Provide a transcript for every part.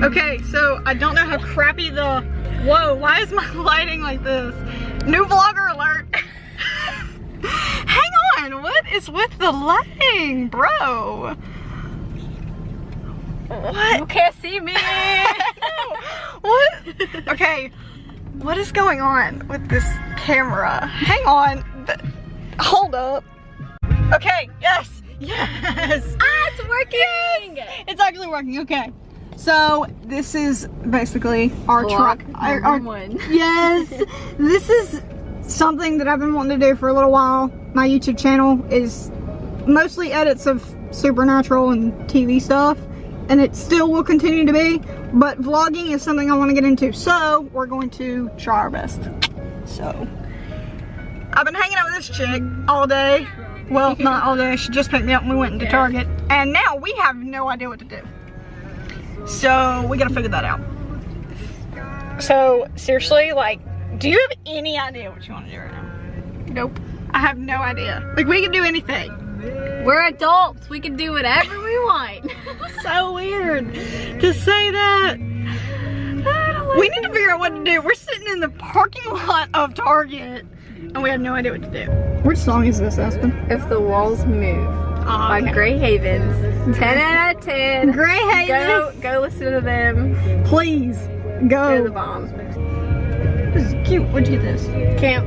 Okay, so I don't know how crappy the... Whoa, why is my lighting like this? New vlogger alert. Hang on, what is with the lighting, bro? What? You can't see me. What? Okay, what is going on with this camera? Hang on, hold up. Okay, yes, yes. Ah, it's working. Yes. It's actually working, okay. So this is basically our truck. Our one. Yes, this is something that I've been wanting to do for a little while. My YouTube channel is mostly edits of supernatural and TV stuff, and it still will continue to be, but vlogging is something I want to get into, so we're going to try our best. So I've been hanging out with this chick all day. Well, not all day, she just picked me up and we went into Target, and now we have no idea what to do. So we gotta figure that out. So seriously, like, do you have any idea what you want to do right now? Nope. I have no idea. Like, we can do anything. We're adults. We can do whatever we want. So weird to say that. We need to figure out what to do. We're sitting in the parking lot of Target and we have no idea what to do. Which song is this, Aspen? If the Walls Move. By Okay. Grey Havens. 10 out of 10. Grey Havens. Go listen to them. Please, They're the go. bomb. This is cute. What'd you get this? Camp.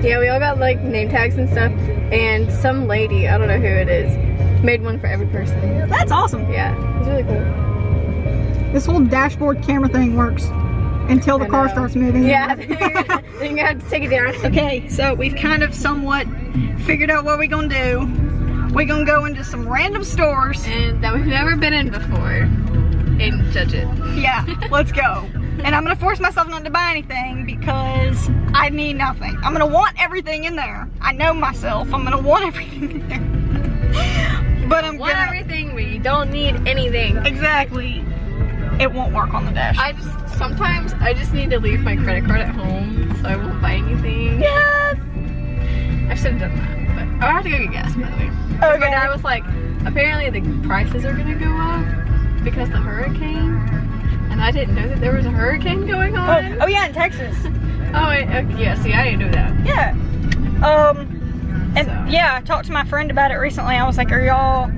Yeah, we all got like name tags and stuff. And some lady, I don't know who it is, made one for every person. That's awesome. Yeah, it's really cool. This whole dashboard camera thing works until the car starts moving. Yeah, then you're gonna have to take it down. Okay, so we've kind of somewhat figured out what we're gonna do. We're gonna go into some random stores. And that we've never been in before. And judge it. Yeah, let's go. And I'm gonna force myself not to buy anything because I need nothing. I'm gonna want everything in there. I know myself. I'm gonna want everything in there. But I'm Want gonna... everything, but you don't need anything. Exactly. It won't work on the dash. Sometimes I just need to leave my credit card at home so I won't buy anything. Yes! I should have done that, but I have to go get gas, by the way. Okay. My dad was like, apparently the prices are gonna go up because the hurricane, and I didn't know that there was a hurricane going on. Oh yeah, in Texas. Oh, yeah, see, I didn't know that. Yeah. And So. yeah, I talked to my friend about it recently. I was like, are y'all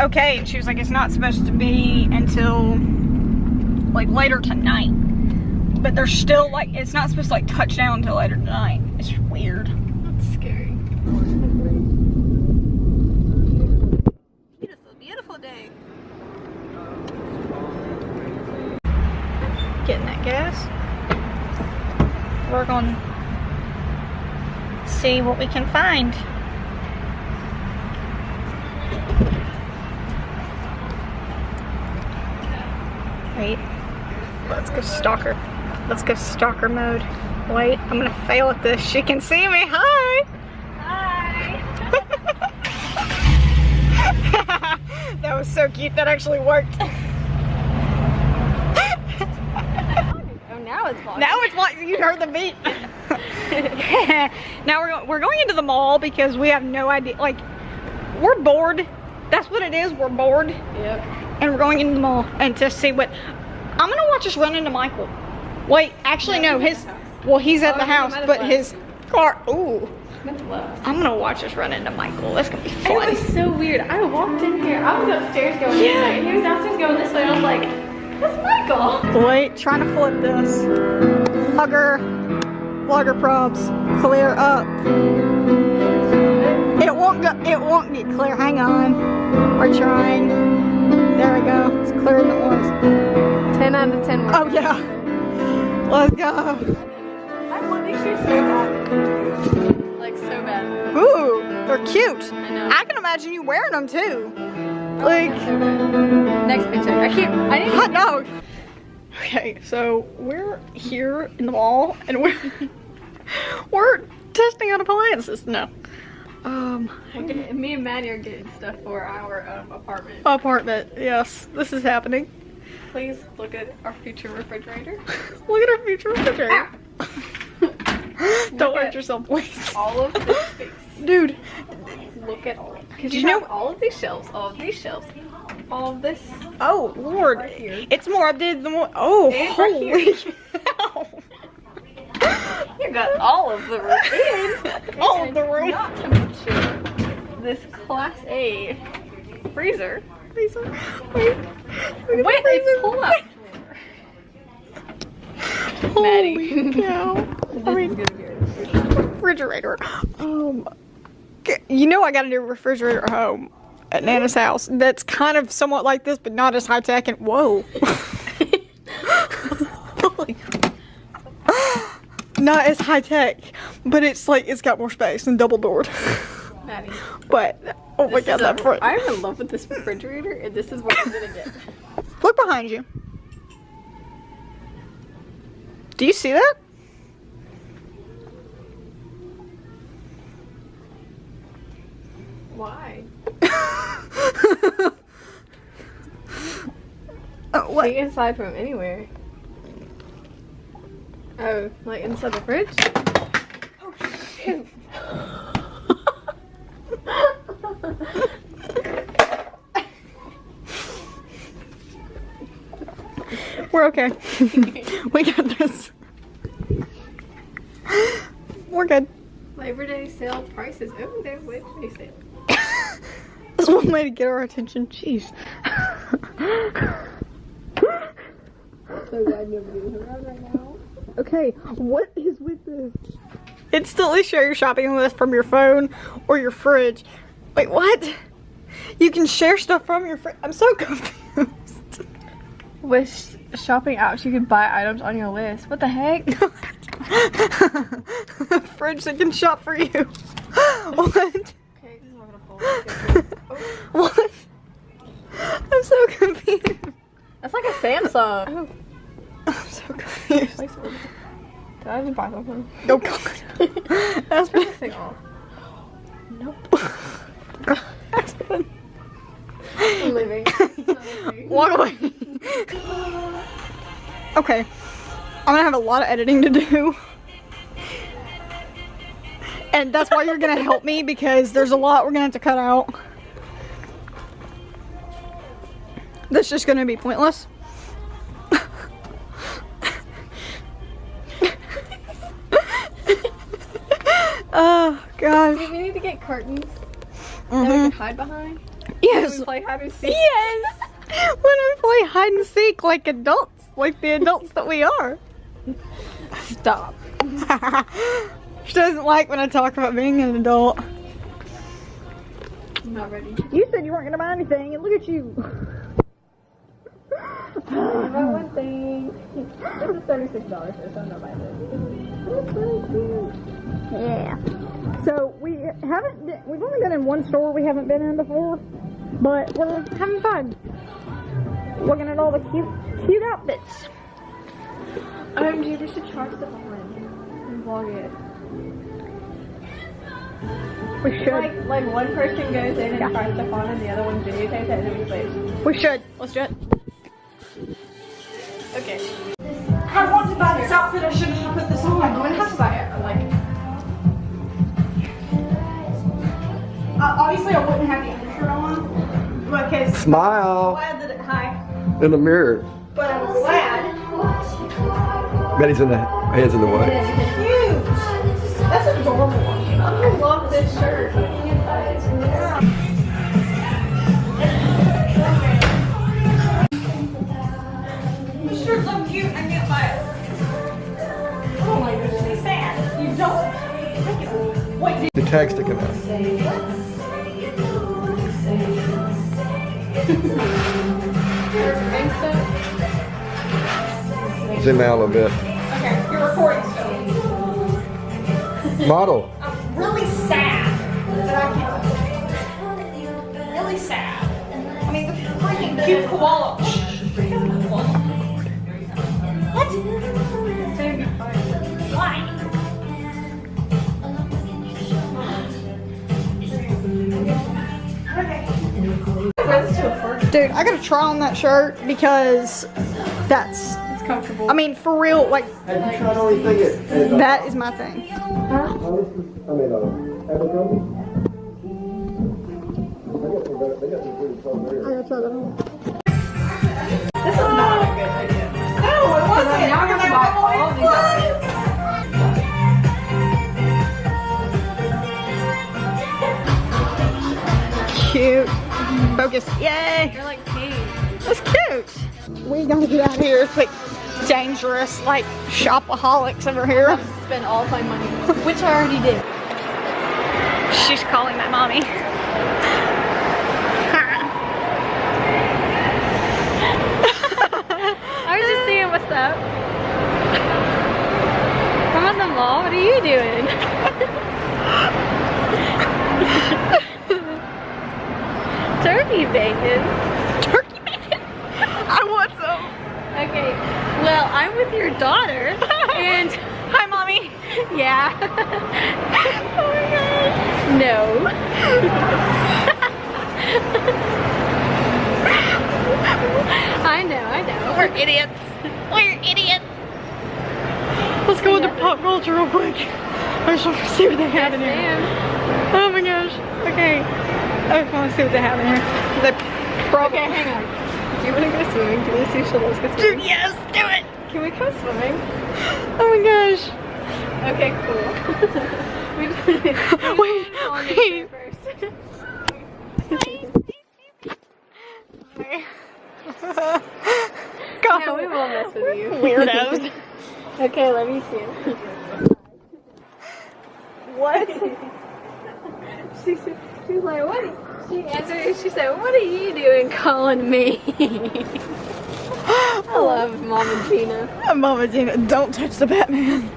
okay? And she was like, it's not supposed to be until like later tonight. But there's still like, it's not supposed to like touch down until later tonight. It's weird. That's scary. Beautiful, beautiful day. Getting that gas. We're gonna see what we can find. Wait, let's go stalker. Let's go stalker mode. Wait, I'm gonna fail at this. She can see me. Hi. Hi. That was so cute. That actually worked. Oh, now it's vlogging. Now it's like you heard the beat. Now we're going into the mall because we have no idea. Like, we're bored. That's what it is. We're bored. Yep. And we're going into the mall and to see what. I'm gonna watch us run into Michael. Wait, actually no, he's at the house, but his car. Ooh. I'm gonna watch us run into Michael. That's gonna be fun. It was so weird. I walked in here. I was upstairs going this way, and he was downstairs going this way. And I was like, "That's Michael." Wait, trying to flip this. Vlogger probs, clear up. It won't get clear. Hang on. We're trying. There we go. It's clearer than it was. 10 out of 10. Oh yeah. Let's go. I want these shoes so bad. Like so bad. Ooh, they're cute. I know. I can imagine you wearing them too. Like, Next picture. I didn't. hot dog. Okay, so we're here in the mall and we're testing out appliances. No. Okay, me and Maddie are getting stuff for our apartment. Apartment. Yes, this is happening. Please look at our future refrigerator. Look at our future refrigerator. Don't Look hurt at yourself, please. all of this space. Dude. Look at all. Because Did you you know know- all of these shelves, all of these shelves, all of this. Oh Lord, Right here. it's more updated than what. Oh, And right holy cow. You got all of the room. All of the room. Not to mention this Class A freezer. Wait, With a pull-out drawer. holy Maddie. cow. This I mean, is gonna be our refrigerator. You know I got a new refrigerator at home at Nana's house. That's kind of somewhat like this, but not as high tech. And whoa, Holy not as high tech, but it's like it's got more space and double doored. Maddie. But oh my god, that fridge! I'm in love with this refrigerator, and this is what I'm gonna get. Look behind you. Do you see that? Why? What? See aside from anywhere. Oh, like inside the fridge? Oh shoot. We're okay. We got this. We're good. Labor Day sale prices. Oh, there's Labor Day sale. That's one way to get our attention. Jeez. So glad nobody's around right now. Okay, what is with this? Instantly share your shopping list from your phone or your fridge. Wait, what? You can share stuff from your fridge. I'm so confused. With shopping apps, you can buy items on your list. What the heck? Fridge that can shop for you. What? Okay, this is not gonna fall. Oh, What? I'm so confused. that's like a Samsung. Oh, I'm so confused. did I just buy something? Oh god. Aspen. Turn this thing off. Nope. Aspen. I'm leaving. Walk away. Okay. I'm gonna have a lot of editing to do. And that's why you're gonna help me, because there's a lot we're gonna have to cut out. That's just gonna be pointless. Oh gosh. Do we need to get curtains that we Mhm. can hide behind? Yes. When we play hide and seek? Yes. When we play hide and seek like adults, like the adults that we are. Stop. She doesn't like when I talk about being an adult. I'm not ready. You said you weren't gonna buy anything, and look at you. About one thing. This is $36, so I'm not buying it. Yeah. So we've only been in one store we haven't been in before, but we're having fun. Looking at all the cute outfits. OMG, we should charge the phone and vlog it. We should. Like one person goes in and tries the phone and the other one videotapes it and then we play. We should. Let's do it. Okay. I want to buy this outfit. I shouldn't have put this on. I'm gonna have to buy it. Like, obviously, I wouldn't have the undershirt on because Smile I'm glad that hi, in the mirror. but I'm glad. Betty's in the hands in the way. Cute. That's adorable. I love this shirt. This shirt's so cute. I can't buy it. Oh my goodness, it's sad. You don't. Wait. The tag's sticking out. Zoom out a little bit. Okay, you're recording still. Model. I'm really sad that I can't. Really sad. I mean, the freaking cute koala. What? Why? Dude, I gotta try on that shirt because that's. It's comfortable. I mean, for real, like Have you tried anything that is my thing. Abercrombie? gotta try that one. This is not a good idea. No, it wasn't. Now we're gonna buy all these Cute. Focus. Yay. They're like pink. That's cute. We gotta get out of here. It's like dangerous, like shopaholics over here. I'm gonna spend all of my money, which I already did. She's calling my mommy. I was just seeing what's up. I'm at the mall. What are you doing? Turkey bacon. Turkey bacon. I want some. Okay. Well, I'm with your daughter, and Hi, mommy. yeah. Oh my gosh. No. I know. We're idiots. We're idiots. Let's go with the pop culture real quick. I just want to see what they have in here. Ma'am. Oh my gosh. Okay. I just want to see what they have in here. They probably. Okay, hang on. Do you want to go swimming? Do you want to see Charlotte's go Dude, swimming? yes, do it. Can we go swimming? Oh my gosh. Okay, cool. Wait. Go. No, we won't mess with you. Weirdos. Okay, let me see. What? She's like, what? She answered, she said, what are you doing calling me? I love Mama Gina. Mama Gina, don't touch the Batman.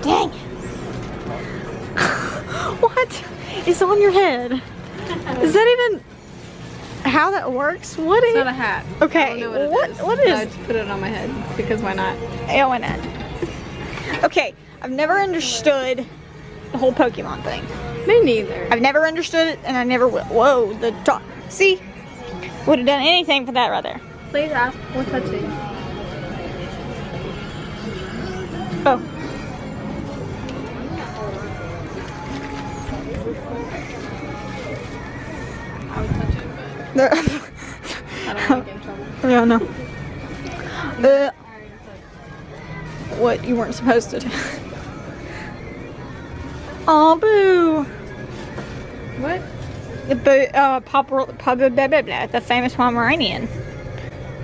Dang. What is on your head? Is that even how that works? What It's is not a hat. Okay, I don't know what it what- is. what I is- just put it on my head because why not? Yeah, why not? Okay, I've never understood the whole Pokemon thing. Me neither. I've never understood it, and I never will. Whoa, the top. See? Would have done anything for that right there. Please ask for touching. Oh. I would touch it, There. but I don't want to get in trouble. Yeah, no. What you weren't supposed to do. Aw, boo. What? The the famous Pomeranian.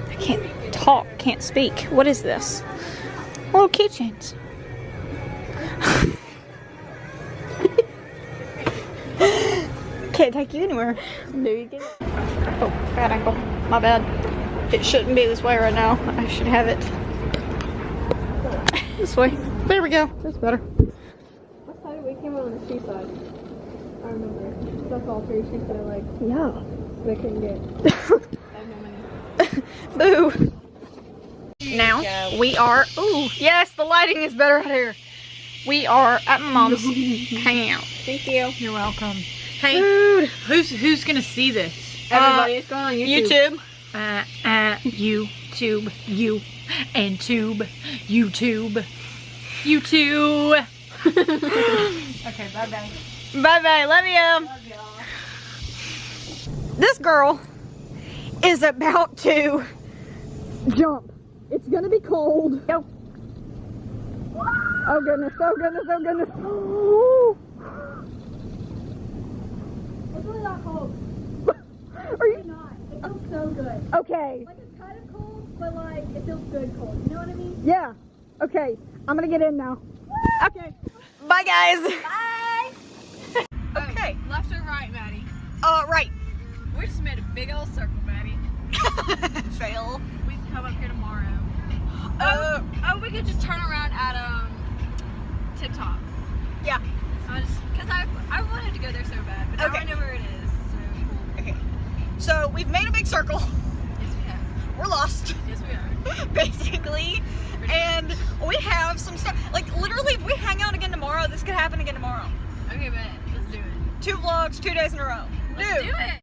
I can't talk, can't speak. What is this? Little keychains. Can't take you anywhere. No, you get it. Oh, bad angle. My bad. It shouldn't be this way right now. I should have it this way. There we go. That's better. What side we came on the seaside? I remember. That's all three sheets that I liked. Yeah. They couldn't get. I have no money. Boo. Now we are. Ooh, yes, the lighting is better out here. We are at my mom's hanging out. Thank you. You're welcome. Hey, Dude. who's gonna see this? Everybody, it's going on YouTube. YouTube. YouTube, and tube, YouTube. Okay, bye bye. Bye bye. Love you. This girl is about to jump. It's gonna be cold. Go. Oh goodness, oh goodness, oh goodness. Oh. It's really not cold. Are you It's not. It feels so good. okay? Like it's kind of cold, but like it feels good cold. You know what I mean? Yeah. Okay. I'm gonna get in now. Okay. Bye guys. Bye. Okay. Oh, left or right, Maddie? Right. We just made a big old circle, Maddie. Fail. We can come up here tomorrow. Oh, we could just turn around at Tip Top. Yeah. Cause I wanted to go there so bad, but now Okay. I know where it is. So Okay. So we've made a big circle. yes, we have. We're lost, Yes, we are. basically. And we have some stuff. Like literally, if we hang out again tomorrow, this could happen again tomorrow. Okay, but let's do it. 2 vlogs, 2 days in a row. Let's do it.